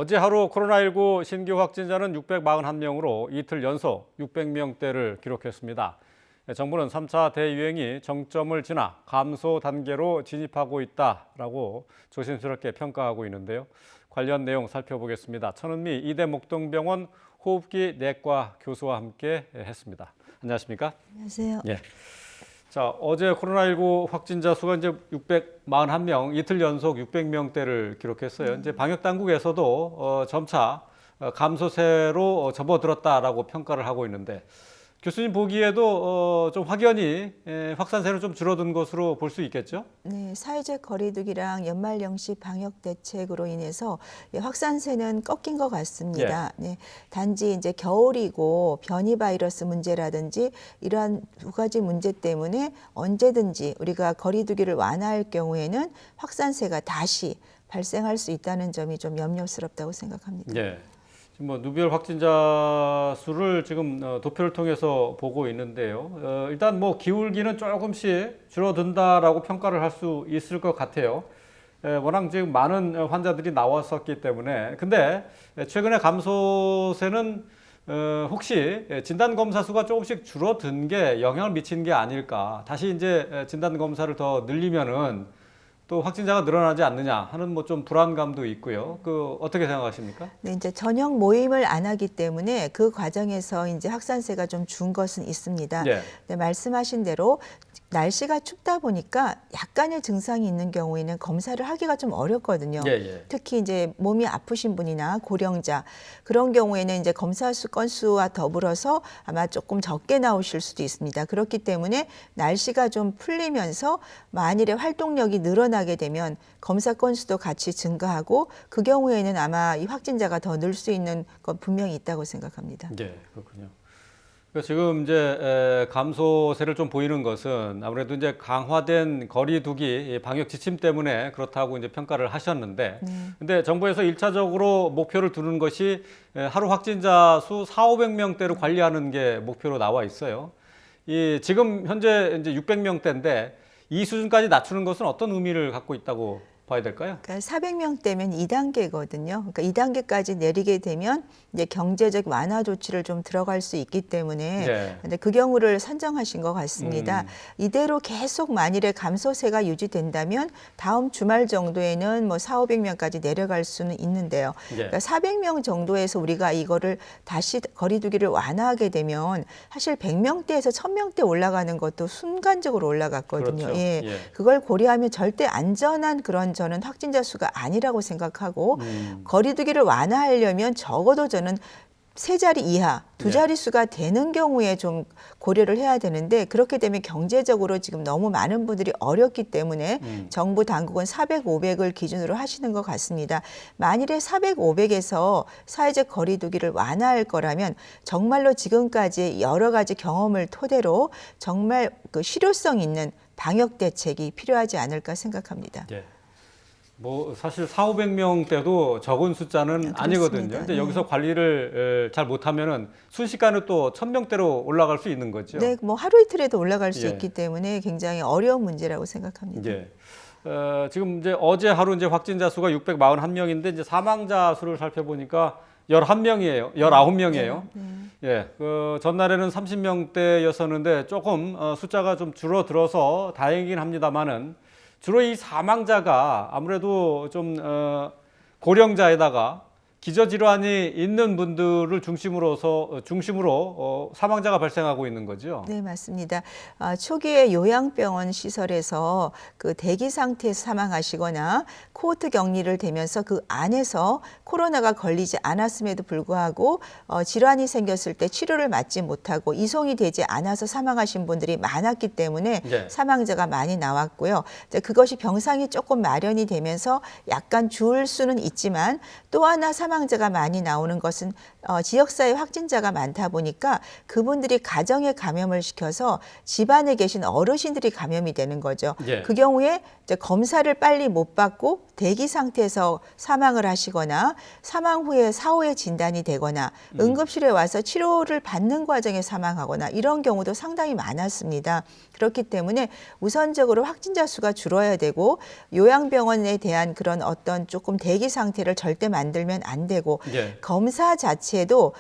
어제 하루 코로나19 신규 확진자는 641명으로 이틀 연속 600명대를 기록했습니다. 정부는 3차 대유행이 정점을 지나 감소 단계로 진입하고 있다라고 조심스럽게 평가하고 있는데요. 관련 내용 살펴보겠습니다. 천은미 이대 목동병원 호흡기 내과 교수와 함께 했습니다. 안녕하십니까? 안녕하세요. 예. 자, 어제 코로나19 확진자 수가 이제 641명, 이틀 연속 600명대를 기록했어요. 이제 방역 당국에서도 점차 감소세로 접어들었다라고 평가를 하고 있는데, 교수님 보기에도 좀 확연히 확산세는 좀 줄어든 것으로 볼 수 있겠죠? 네, 사회적 거리두기랑 연말연시 방역 대책으로 인해서 확산세는 꺾인 것 같습니다. 예. 네, 단지 이제 겨울이고 변이 바이러스 문제라든지 이러한 두 가지 문제 때문에 언제든지 우리가 거리두기를 완화할 경우에는 확산세가 다시 발생할 수 있다는 점이 좀 염려스럽다고 생각합니다. 예. 지금 누비열 확진자 수를 지금 도표를 통해서 보고 있는데요. 일단 기울기는 조금씩 줄어든다라고 평가를 할 수 있을 것 같아요. 워낙 지금 많은 환자들이 나왔었기 때문에. 근데 최근에 감소세는 혹시 진단 검사 수가 조금씩 줄어든 게 영향을 미친 게 아닐까. 다시 이제 진단 검사를 더 늘리면은 또 확진자가 늘어나지 않느냐 하는 좀 불안감도 있고요. 어떻게 생각하십니까? 네, 이제 저녁 모임을 안 하기 때문에 그 과정에서 이제 확산세가 좀 준 것은 있습니다. 네. 네, 말씀하신 대로 날씨가 춥다 보니까 약간의 증상이 있는 경우에는 검사를 하기가 좀 어렵거든요. 예, 예. 특히 이제 몸이 아프신 분이나 고령자 그런 경우에는 이제 검사 수 건수와 더불어서 아마 조금 적게 나오실 수도 있습니다. 그렇기 때문에 날씨가 좀 풀리면서 만일에 활동력이 늘어나게 되면 검사 건수도 같이 증가하고 그 경우에는 아마 이 확진자가 더 늘 수 있는 건 분명히 있다고 생각합니다. 네, 그렇군요. 지금 이제 감소세를 좀 보이는 것은 아무래도 이제 강화된 거리두기 방역 지침 때문에 그렇다고 이제 평가를 하셨는데, 근데 정부에서 1차적으로 목표를 두는 것이 하루 확진자 수 4,500명대로 관리하는 게 목표로 나와 있어요. 지금 현재 이제 600명대인데 이 수준까지 낮추는 것은 어떤 의미를 갖고 있다고 봐야 될까요? 그러니까 400명대면 2단계거든요. 그러니까 2단계까지 내리게 되면 이제 경제적 완화 조치를 좀 들어갈 수 있기 때문에 네. 근데 그 경우를 선정하신 것 같습니다. 이대로 계속 만일에 감소세가 유지된다면 다음 주말 정도에는 4,500명까지 내려갈 수는 있는데요. 네. 그러니까 400명 정도에서 우리가 이거를 다시 거리두기를 완화하게 되면 사실 100명대에서 1,000명대 올라가는 것도 순간적으로 올라갔거든요. 그렇죠. 예. 예. 그걸 고려하면 절대 안전한 그런 저는 확진자 수가 아니라고 생각하고 거리두기를 완화하려면 적어도 저는 3자리 이하, 2자리 수가 되는 경우에 좀 고려를 해야 되는데 그렇게 되면 경제적으로 지금 너무 많은 분들이 어렵기 때문에 정부 당국은 400, 500을 기준으로 하시는 것 같습니다. 만일에 400, 500에서 사회적 거리두기를 완화할 거라면 정말로 지금까지 여러 가지 경험을 토대로 정말 그 실효성 있는 방역 대책이 필요하지 않을까 생각합니다. 예. 사실 4,500명 때도 적은 숫자는 아니거든요. 근데 네. 여기서 관리를 잘 못하면은 순식간에 또 1,000명대로 올라갈 수 있는 거죠. 네, 하루 이틀에도 올라갈 수 예. 있기 때문에 굉장히 어려운 문제라고 생각합니다. 예. 지금 이제 어제 하루 이제 확진자 수가 641명인데 이제 사망자 수를 살펴보니까 11명이에요. 19명이에요. 예. 전날에는 30명대였었는데 조금 숫자가 좀 줄어들어서 다행이긴 합니다만은 주로 이 사망자가 아무래도 좀 고령자에다가 기저질환이 있는 분들을 중심으로 사망자가 발생하고 있는 거죠. 네, 맞습니다. 초기에 요양병원 시설에서 그 대기 상태에서 사망하시거나 코호트 격리를 되면서 그 안에서 코로나가 걸리지 않았음에도 불구하고 질환이 생겼을 때 치료를 받지 못하고 이송이 되지 않아서 사망하신 분들이 많았기 때문에 네. 사망자가 많이 나왔고요. 이제 그것이 병상이 조금 마련이 되면서 약간 줄 수는 있지만 또 하나 사망자가 많이 나오는 것은 지역사회 확진자가 많다 보니까 그분들이 가정에 감염을 시켜서 집안에 계신 어르신들이 감염이 되는 거죠. 예. 그 경우에 이제 검사를 빨리 못 받고 대기 상태에서 사망을 하시거나 사망 후에 사후에 진단이 되거나 응급실에 와서 치료를 받는 과정에 사망하거나 이런 경우도 상당히 많았습니다. 그렇기 때문에 우선적으로 확진자 수가 줄어야 되고 요양병원에 대한 그런 어떤 조금 대기 상태를 절대 만들면 안 안 되고 예. 검사 자체도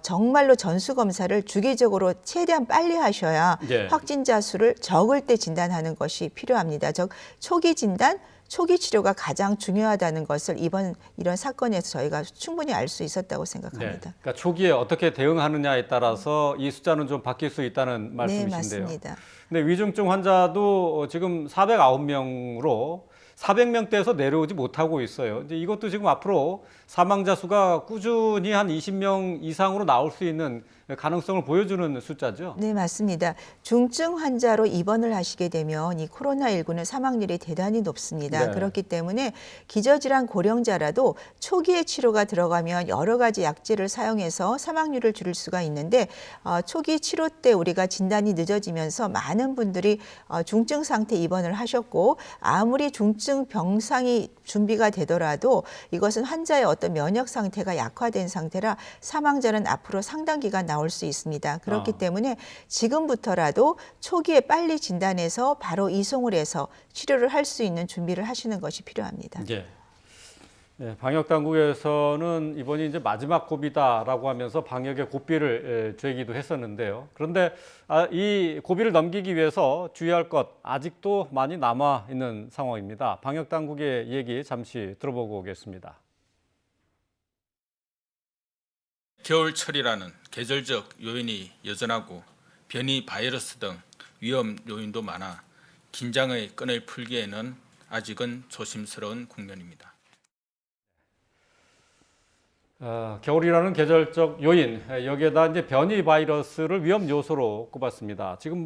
정말로 전수 검사를 주기적으로 최대한 빨리 하셔야 예. 확진자 수를 적을 때 진단하는 것이 필요합니다. 즉 초기 진단, 초기 치료가 가장 중요하다는 것을 이런 사건에서 저희가 충분히 알 수 있었다고 생각합니다. 네. 그러니까 초기에 어떻게 대응하느냐에 따라서 이 숫자는 좀 바뀔 수 있다는 말씀이신데요. 네, 맞습니다. 근데 위중증 환자도 지금 409명으로 400명대에서 내려오지 못하고 있어요. 이제 이것도 지금 앞으로 사망자 수가 꾸준히 한 20명 이상으로 나올 수 있는 가능성을 보여주는 숫자죠. 네, 맞습니다. 중증 환자로 입원을 하시게 되면 이 코로나19는 사망률이 대단히 높습니다. 네. 그렇기 때문에 기저질환 고령자라도 초기에 치료가 들어가면 여러 가지 약제를 사용해서 사망률을 줄일 수가 있는데 초기 치료 때 우리가 진단이 늦어지면서 많은 분들이 중증 상태 입원을 하셨고 아무리 중증 병상이 준비가 되더라도 이것은 환자의 어떤 면역 상태가 약화된 상태라 사망자는 앞으로 상당 기간 나올 수 있습니다. 그렇기 때문에 지금부터라도 초기에 빨리 진단해서 바로 이송을 해서 치료를 할 수 있는 준비를 하시는 것이 필요합니다. 예. 예, 방역 당국에서는 이번이 이제 마지막 고비다라고 하면서 방역의 고비를 죄기도 했었는데요. 그런데 이 고비를 넘기기 위해서 주의할 것 아직도 많이 남아 있는 상황입니다. 방역 당국의 얘기 잠시 들어보고 오겠습니다. 겨울철이라는 계절적 요인이 여전하고 변이 바이러스 등 위험 요인도 많아 긴장의 끈을 풀기에는 아직은 조심스러운 국면입니다. 겨울이라는 계절적 요인, 여기에다 이제 변이 바이러스를 위험 요소로 꼽았습니다. 지금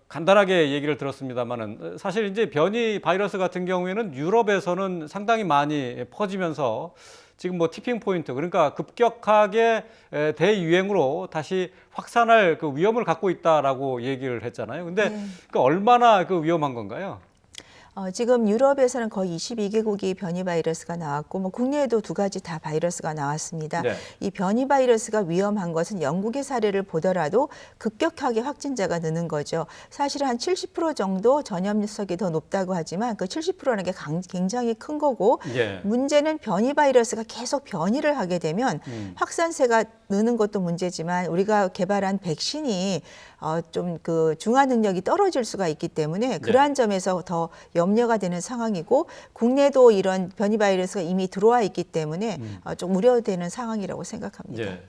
간단하게 얘기를 들었습니다만은 사실 이제 변이 바이러스 같은 경우에는 유럽에서는 상당히 많이 퍼지면서 지금 티핑 포인트, 그러니까 급격하게 대유행으로 다시 확산할 그 위험을 갖고 있다라고 얘기를 했잖아요. 근데 그 얼마나 그 위험한 건가요? 지금 유럽에서는 거의 22개국이 변이 바이러스가 나왔고 국내에도 2가지 다 바이러스가 나왔습니다. 네. 이 변이 바이러스가 위험한 것은 영국의 사례를 보더라도 급격하게 확진자가 느는 거죠. 사실 한 70% 정도 전염력이 더 높다고 하지만 그 70%라는 게 굉장히 큰 거고 예. 문제는 변이 바이러스가 계속 변이를 하게 되면 확산세가 느는 것도 문제지만 우리가 개발한 백신이 좀 그 중화 능력이 떨어질 수가 있기 때문에 그러한 점에서 더 염려가 되는 상황이고 국내도 이런 변이 바이러스가 이미 들어와 있기 때문에 좀 우려되는 상황이라고 생각합니다. 예.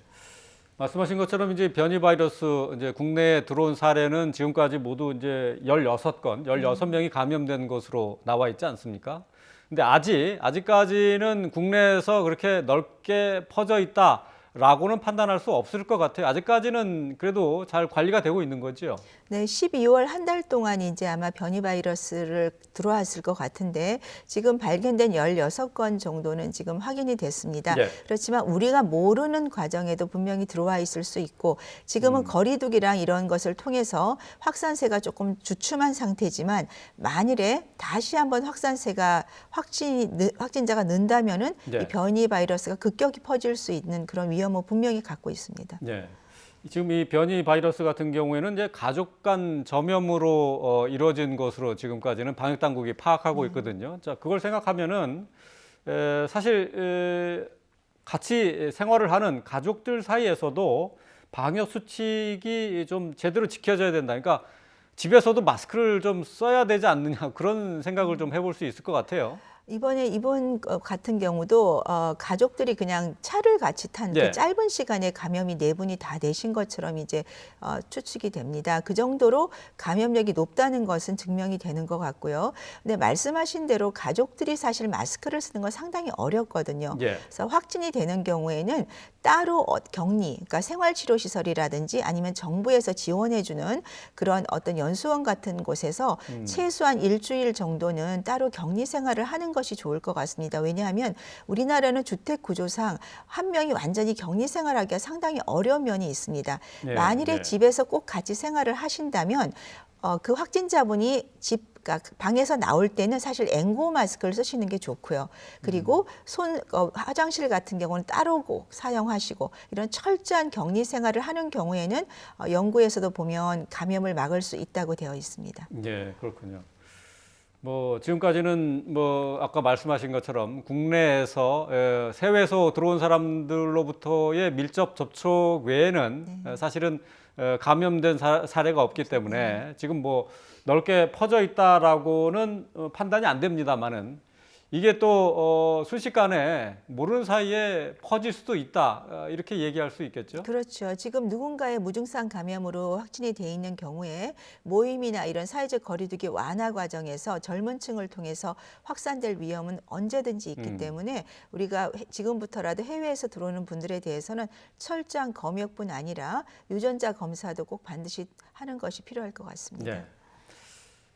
말씀하신 것처럼 이제 변이 바이러스 이제 국내에 들어온 사례는 지금까지 모두 이제 16건, 16명이 감염된 것으로 나와 있지 않습니까? 근데 아직까지는 국내에서 그렇게 넓게 퍼져 있다라고는 판단할 수 없을 것 같아요. 아직까지는 그래도 잘 관리가 되고 있는 거죠. 네, 12월 한 달 동안 이제 아마 변이 바이러스를 들어왔을 것 같은데 지금 발견된 16건 정도는 지금 확인이 됐습니다. 네. 그렇지만 우리가 모르는 과정에도 분명히 들어와 있을 수 있고 지금은 거리두기랑 이런 것을 통해서 확산세가 조금 주춤한 상태지만 만일에 다시 한번 확진자가 는다면은 네. 이 변이 바이러스가 급격히 퍼질 수 있는 그런 위험을 분명히 갖고 있습니다. 네. 지금 이 변이 바이러스 같은 경우에는 이제 가족 간 전염으로 이루어진 것으로 지금까지는 방역 당국이 파악하고 있거든요. 자, 그걸 생각하면은 사실 같이 생활을 하는 가족들 사이에서도 방역 수칙이 좀 제대로 지켜져야 된다. 그러니까 집에서도 마스크를 좀 써야 되지 않느냐 그런 생각을 좀 해볼 수 있을 것 같아요. 이번 같은 경우도 가족들이 그냥 차를 같이 탄 그 네. 짧은 시간에 감염이 4분이 다 되신 것처럼 이제 추측이 됩니다. 그 정도로 감염력이 높다는 것은 증명이 되는 것 같고요. 근데 말씀하신 대로 가족들이 사실 마스크를 쓰는 건 상당히 어렵거든요. 예. 그래서 확진이 되는 경우에는 따로 격리, 그러니까 생활치료시설이라든지 아니면 정부에서 지원해주는 그런 어떤 연수원 같은 곳에서 최소한 일주일 정도는 따로 격리 생활을 하는 것이 좋을 것 같습니다. 왜냐하면 우리나라는 주택 구조상 한 명이 완전히 격리 생활하기가 상당히 어려운 면이 있습니다. 네, 만일에 네. 집에서 꼭 같이 생활을 하신다면 그 확진자분이 그러니까 방에서 나올 때는 사실 N95 마스크를 쓰시는 게 좋고요. 그리고 화장실 같은 경우는 따로 꼭 사용하시고 이런 철저한 격리 생활을 하는 경우에는 연구에서도 보면 감염을 막을 수 있다고 되어 있습니다. 네, 그렇군요. 뭐 지금까지는 뭐 아까 말씀하신 것처럼 국내에서 해외에서 들어온 사람들로부터의 밀접 접촉 외에는 사실은 감염된 사례가 없기 때문에 지금 뭐 넓게 퍼져 있다라고는 판단이 안 됩니다만은 이게 또 순식간에 모르는 사이에 퍼질 수도 있다 이렇게 얘기할 수 있겠죠. 그렇죠. 지금 누군가의 무증상 감염으로 확진이 돼 있는 경우에 모임이나 이런 사회적 거리두기 완화 과정에서 젊은 층을 통해서 확산될 위험은 언제든지 있기 때문에 우리가 지금부터라도 해외에서 들어오는 분들에 대해서는 철저한 검역뿐 아니라 유전자 검사도 꼭 반드시 하는 것이 필요할 것 같습니다. 네.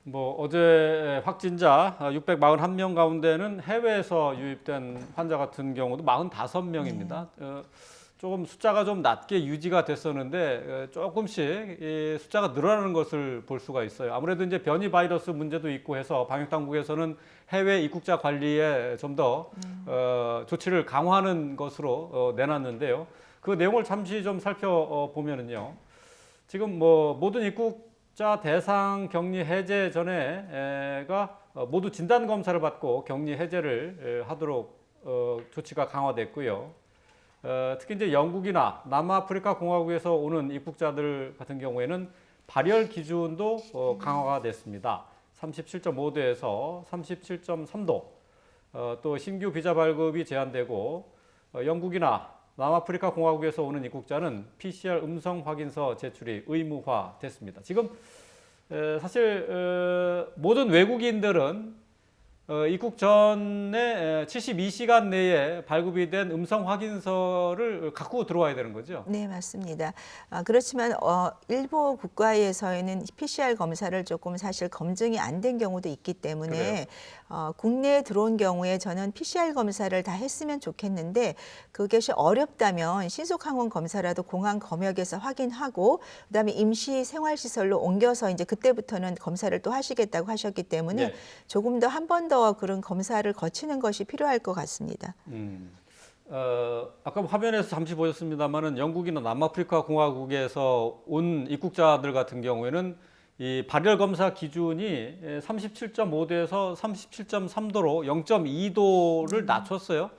뭐 어제 확진자 641명 가운데는 해외에서 유입된 환자 같은 경우도 45명입니다. 조금 숫자가 좀 낮게 유지가 됐었는데 조금씩 이 숫자가 늘어나는 것을 볼 수가 있어요. 아무래도 이제 변이 바이러스 문제도 있고 해서 방역 당국에서는 해외 입국자 관리에 좀 더 조치를 강화하는 것으로 내놨는데요. 그 내용을 잠시 좀 살펴보면은요. 지금 뭐 모든 입국자 대상 격리 해제 전에가 모두 진단 검사를 받고 격리 해제를 하도록 조치가 강화됐고요. 특히 이제 영국이나 남아프리카 공화국에서 오는 입국자들 같은 경우에는 발열 기준도 강화가 됐습니다. 37.5도에서 37.3도. 또 신규 비자 발급이 제한되고 영국이나 남아프리카 공화국에서 오는 입국자는 PCR 음성 확인서 제출이 의무화됐습니다. 지금 사실 모든 외국인들은 입국 전에 72시간 내에 발급이 된 음성 확인서를 갖고 들어와야 되는 거죠? 네, 맞습니다. 그렇지만 일부 국가에서는 PCR 검사를 조금 사실 검증이 안 된 경우도 있기 때문에 국내에 들어온 경우에 저는 PCR 검사를 다 했으면 좋겠는데 그것이 어렵다면 신속항원 검사라도 공항 검역에서 확인하고 그다음에 임시 생활시설로 옮겨서 이제 그때부터는 검사를 또 하시겠다고 하셨기 때문에 조금 더 한 번 더 그런 검사를 거치는 것이 필요할 것 같습니다. 아까 화면에서 잠시 보셨습니다만은 영국이나 남아프리카 공화국에서 온 입국자들 같은 경우에는 이 발열 검사 기준이 37.5도에서 37.3도로 0.2도를 낮췄어요.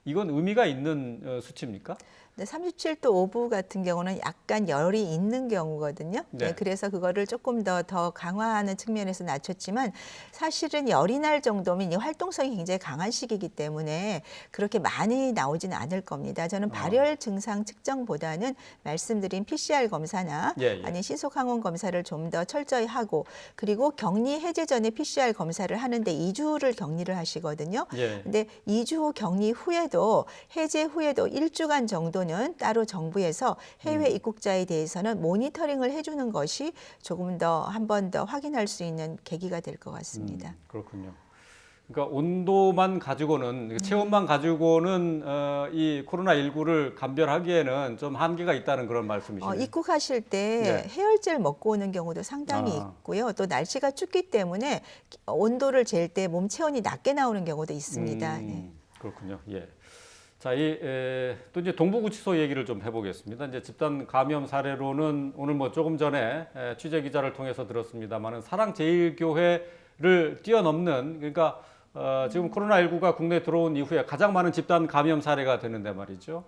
이건 의미가 있는 수치입니까? 네, 37도 5부 같은 경우는 약간 열이 있는 경우거든요. 네. 그래서 그거를 조금 더 강화하는 측면에서 낮췄지만 사실은 열이 날 정도면 이 활동성이 굉장히 강한 시기이기 때문에 그렇게 많이 나오지는 않을 겁니다. 저는 발열 증상 측정보다는 말씀드린 PCR 검사나 아니면 신속항원 검사를 좀 더 철저히 하고 그리고 격리 해제 전에 PCR 검사를 하는데 2주를 격리를 하시거든요. 근데 2주 후 격리 후에도 해제 후에도 1주간 정도는 따로 정부에서 해외 입국자에 대해서는 모니터링을 해주는 것이 조금 더 한 번 더 확인할 수 있는 계기가 될 것 같습니다. 그렇군요. 그러니까 온도만 가지고는 체온만 가지고는 이 코로나19를 감별하기에는 좀 한계가 있다는 그런 말씀이시네요. 입국하실 때 해열제를 먹고 오는 경우도 상당히 있고요. 또 날씨가 춥기 때문에 온도를 잴 때 몸 체온이 낮게 나오는 경우도 있습니다. 그렇군요. 예. 자, 또 이제 동부구치소 얘기를 좀 해보겠습니다. 이제 집단 감염 사례로는 오늘 뭐 조금 전에 취재 기자를 통해서 들었습니다만은 사랑제일교회를 뛰어넘는 그러니까 지금 코로나19가 국내에 들어온 이후에 가장 많은 집단 감염 사례가 되는데 말이죠.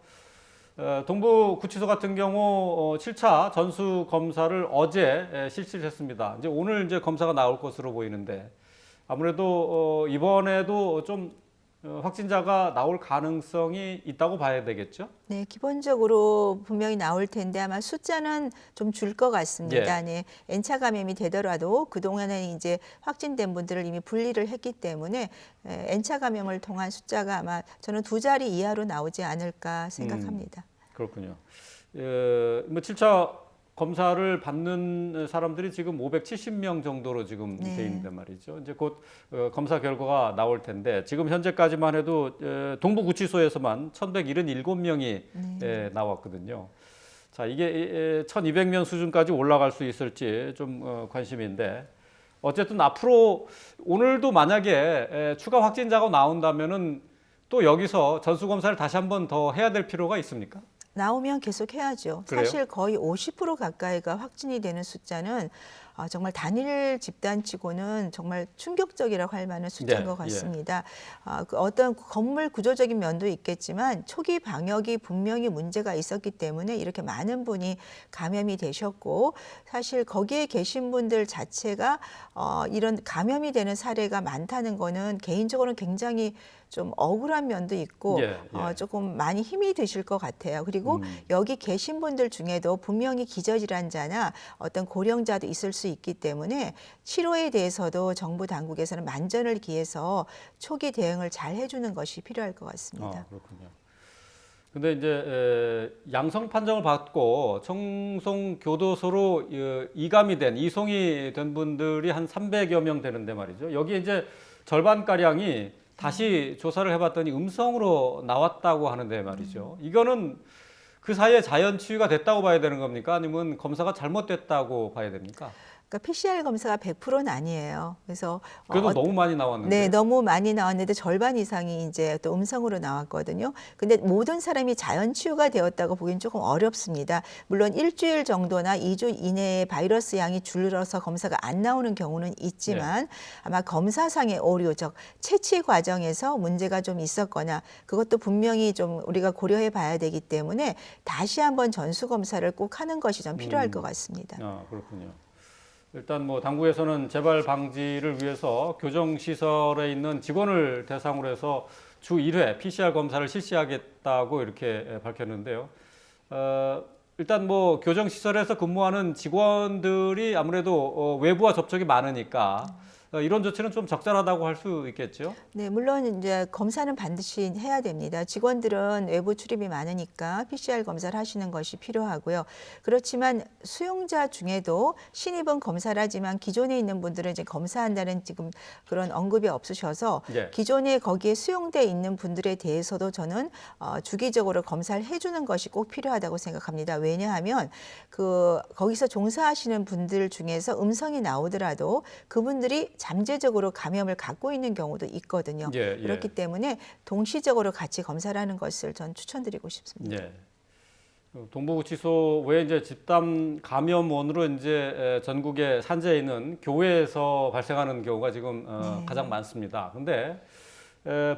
동부구치소 같은 경우 7차 전수 검사를 어제 실시를 했습니다. 이제 오늘 이제 검사가 나올 것으로 보이는데 아무래도 이번에도 좀 확진자가 나올 가능성이 있다고 봐야 되겠죠? 네, 기본적으로 분명히 나올 텐데 아마 숫자는 좀 줄 것 같습니다. 네, N차 감염이 되더라도 그동안에 이제 확진된 분들을 이미 분리를 했기 때문에 N차 감염을 통한 숫자가 아마 저는 2자리 이하로 나오지 않을까 생각합니다. 그렇군요. 뭐 7차 검사를 받는 사람들이 지금 570명 정도로 지금 돼 있는데 말이죠. 이제 곧 검사 결과가 나올 텐데 지금 현재까지만 해도 동부구치소에서만 1,177명이 나왔거든요. 자, 이게 1,200명 수준까지 올라갈 수 있을지 좀 관심인데 어쨌든 앞으로 오늘도 만약에 추가 확진자가 나온다면은 또 여기서 전수 검사를 다시 한 번 더 해야 될 필요가 있습니까? 나오면 계속 해야죠. 그래요? 사실 거의 50% 가까이가 확진이 되는 숫자는 정말 단일 집단치고는 정말 충격적이라고 할 만한 숫자인 네, 것 같습니다. 그 어떤 건물 구조적인 면도 있겠지만 초기 방역이 분명히 문제가 있었기 때문에 이렇게 많은 분이 감염이 되셨고 사실 거기에 계신 분들 자체가 이런 감염이 되는 사례가 많다는 거는 개인적으로는 굉장히 좀 억울한 면도 있고 조금 많이 힘이 드실 것 같아요. 그리고 여기 계신 분들 중에도 분명히 기저질환자나 어떤 고령자도 있을 수 있기 때문에 치료에 대해서도 정부 당국에서는 만전을 기해서 초기 대응을 잘 해주는 것이 필요할 것 같습니다. 그렇군요. 근데 이제 양성 판정을 받고 청송 교도소로 이감이 된 이송이 된 분들이 한 300여 명 되는데 말이죠. 여기 이제 절반 가량이 다시 조사를 해봤더니 음성으로 나왔다고 하는데 말이죠. 이거는 그 사이에 자연 치유가 됐다고 봐야 되는 겁니까? 아니면 검사가 잘못됐다고 봐야 됩니까? 그러니까 PCR 검사가 100%는 아니에요. 그래서 그래도 너무 많이 나왔는데. 네, 너무 많이 나왔는데 절반 이상이 이제 또 음성으로 나왔거든요. 근데 모든 사람이 자연 치유가 되었다고 보기는 조금 어렵습니다. 물론 일주일 정도나 2주 이내에 바이러스 양이 줄어서 검사가 안 나오는 경우는 있지만 아마 검사상의 오류, 즉 채취 과정에서 문제가 좀 있었거나 그것도 분명히 좀 우리가 고려해 봐야 되기 때문에 다시 한번 전수 검사를 꼭 하는 것이 좀 필요할 것 같습니다. 그렇군요. 일단 뭐 당국에서는 재발 방지를 위해서 교정 시설에 있는 직원을 대상으로 해서 주 1회 PCR 검사를 실시하겠다고 이렇게 밝혔는데요. 일단 뭐 교정 시설에서 근무하는 직원들이 아무래도 외부와 접촉이 많으니까 이런 조치는 좀 적절하다고 할 수 있겠죠? 네, 물론 이제 검사는 반드시 해야 됩니다. 직원들은 외부 출입이 많으니까 PCR 검사를 하시는 것이 필요하고요. 그렇지만 수용자 중에도 신입은 검사를 하지만 기존에 있는 분들은 이제 검사한다는 지금 그런 언급이 없으셔서 기존에 거기에 수용돼 있는 분들에 대해서도 저는 주기적으로 검사를 해주는 것이 꼭 필요하다고 생각합니다. 왜냐하면 거기서 종사하시는 분들 중에서 음성이 나오더라도 그분들이 잠재적으로 감염을 갖고 있는 경우도 있거든요. 그렇기 때문에 동시적으로 같이 검사를 하는 것을 전 추천드리고 싶습니다. 동부구치소 외에 이제 집단 감염원으로 이제 전국에 산재해 있는 교회에서 발생하는 경우가 지금 가장 많습니다. 근데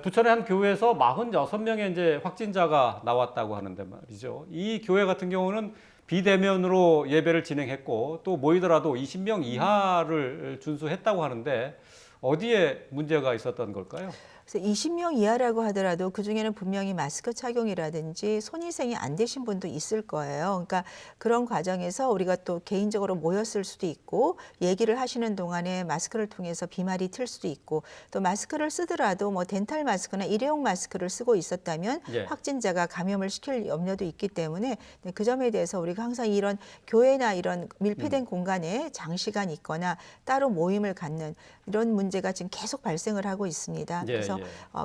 부천의 한 교회에서 46명의 이제 확진자가 나왔다고 하는데 말이죠. 이 교회 같은 경우는 비대면으로 예배를 진행했고 또 모이더라도 20명 이하를 준수했다고 하는데 어디에 문제가 있었던 걸까요? 그래서 20명 이하라고 하더라도 그중에는 분명히 마스크 착용이라든지 손위생이 안 되신 분도 있을 거예요. 그러니까 그런 과정에서 우리가 또 개인적으로 모였을 수도 있고 얘기를 하시는 동안에 마스크를 통해서 비말이 튈 수도 있고 또 마스크를 쓰더라도 뭐 덴탈 마스크나 일회용 마스크를 쓰고 있었다면 확진자가 감염을 시킬 염려도 있기 때문에 그 점에 대해서 우리가 항상 이런 교회나 이런 밀폐된 공간에 장시간 있거나 따로 모임을 갖는 이런 문제가 지금 계속 발생을 하고 있습니다. 그래서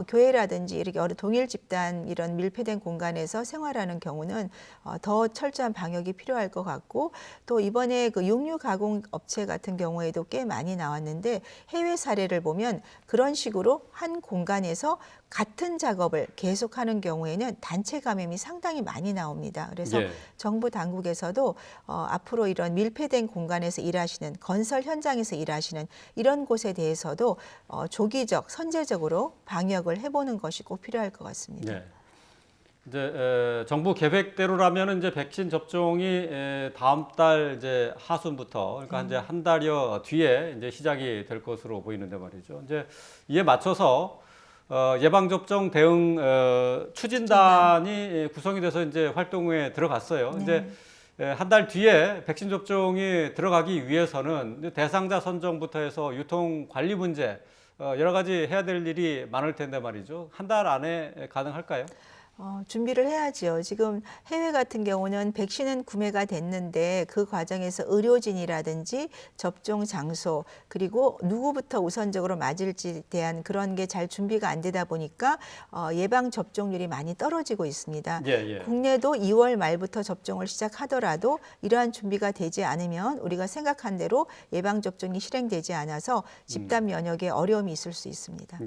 교회라든지 이렇게 동일 집단 이런 밀폐된 공간에서 생활하는 경우는 더 철저한 방역이 필요할 것 같고 또 이번에 그 육류 가공 업체 같은 경우에도 꽤 많이 나왔는데 해외 사례를 보면 그런 식으로 한 공간에서 같은 작업을 계속하는 경우에는 단체 감염이 상당히 많이 나옵니다. 그래서 정부 당국에서도 앞으로 이런 밀폐된 공간에서 일하시는 건설 현장에서 일하시는 이런 곳에 대해서도 조기적, 선제적으로 방역을 해보는 것이 꼭 필요할 것 같습니다. 이제 정부 계획대로라면 이제 백신 접종이 다음 달 이제 하순부터 그러니까 이제 한 달여 뒤에 이제 시작이 될 것으로 보이는데 말이죠. 이제 이에 맞춰서 예방접종 대응 추진단이 구성이 돼서 이제 활동에 들어갔어요. 이제 한 달 뒤에 백신 접종이 들어가기 위해서는 대상자 선정부터 해서 유통 관리 문제 여러 가지 해야 될 일이 많을 텐데 말이죠. 한 달 안에 가능할까요? 준비를 해야죠. 지금 해외 같은 경우는 백신은 구매가 됐는데 그 과정에서 의료진이라든지 접종 장소 그리고 누구부터 우선적으로 맞을지에 대한 그런 게 잘 준비가 안 되다 보니까 예방 접종률이 많이 떨어지고 있습니다. 국내도 2월 말부터 접종을 시작하더라도 이러한 준비가 되지 않으면 우리가 생각한 대로 예방 접종이 실행되지 않아서 집단 면역에 어려움이 있을 수 있습니다.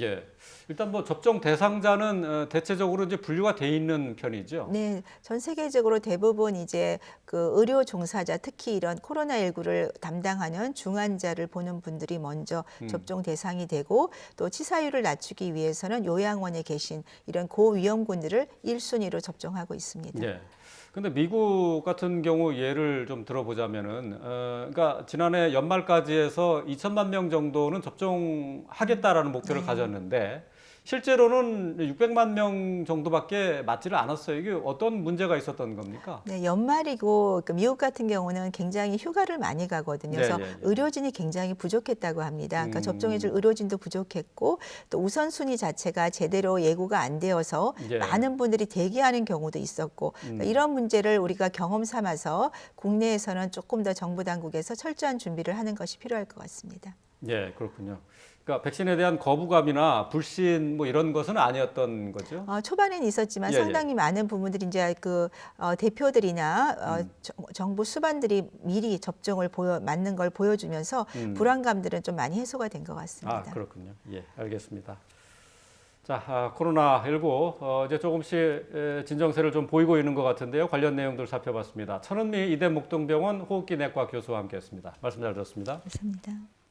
일단 뭐 접종 대상자는 대체적으로 이제 분류가 돼 돼 있는 편이죠. 네, 전 세계적으로 대부분 이제 그 의료 종사자, 특히 이런 코로나19를 담당하는 중환자를 보는 분들이 먼저 접종 대상이 되고 또 치사율을 낮추기 위해서는 요양원에 계신 이런 고위험군들을 1순위로 접종하고 있습니다. 네. 근데 미국 같은 경우 예를 좀 들어보자면은, 그러니까 지난해 연말까지 해서 2천만 명 정도는 접종하겠다라는 목표를 가졌는데, 실제로는 600만 명 정도밖에 맞지를 않았어요. 이게 어떤 문제가 있었던 겁니까? 네, 연말이고 그 미국 같은 경우는 굉장히 휴가를 많이 가거든요. 그래서 네, 네, 네. 의료진이 굉장히 부족했다고 합니다. 그러니까 접종해줄 의료진도 부족했고 또 우선순위 자체가 제대로 예고가 안 되어서 예. 많은 분들이 대기하는 경우도 있었고 그러니까 이런 문제를 우리가 경험 삼아서 국내에서는 조금 더 정부 당국에서 철저한 준비를 하는 것이 필요할 것 같습니다. 예, 그렇군요. 그러니까 백신에 대한 거부감이나 불신 뭐 이런 것은 아니었던 거죠? 초반에는 있었지만 예, 예. 상당히 많은 부분들이 이제 그 대표들이나 정부 수반들이 미리 접종을 맞는 걸 보여주면서 불안감들은 좀 많이 해소가 된 것 같습니다. 아, 그렇군요. 예, 알겠습니다. 자, 코로나19 이제 조금씩 진정세를 좀 보이고 있는 것 같은데요. 관련 내용들 살펴봤습니다. 천은미 이대목동병원 호흡기내과 교수와 함께했습니다. 말씀 잘 들었습니다. 감사합니다.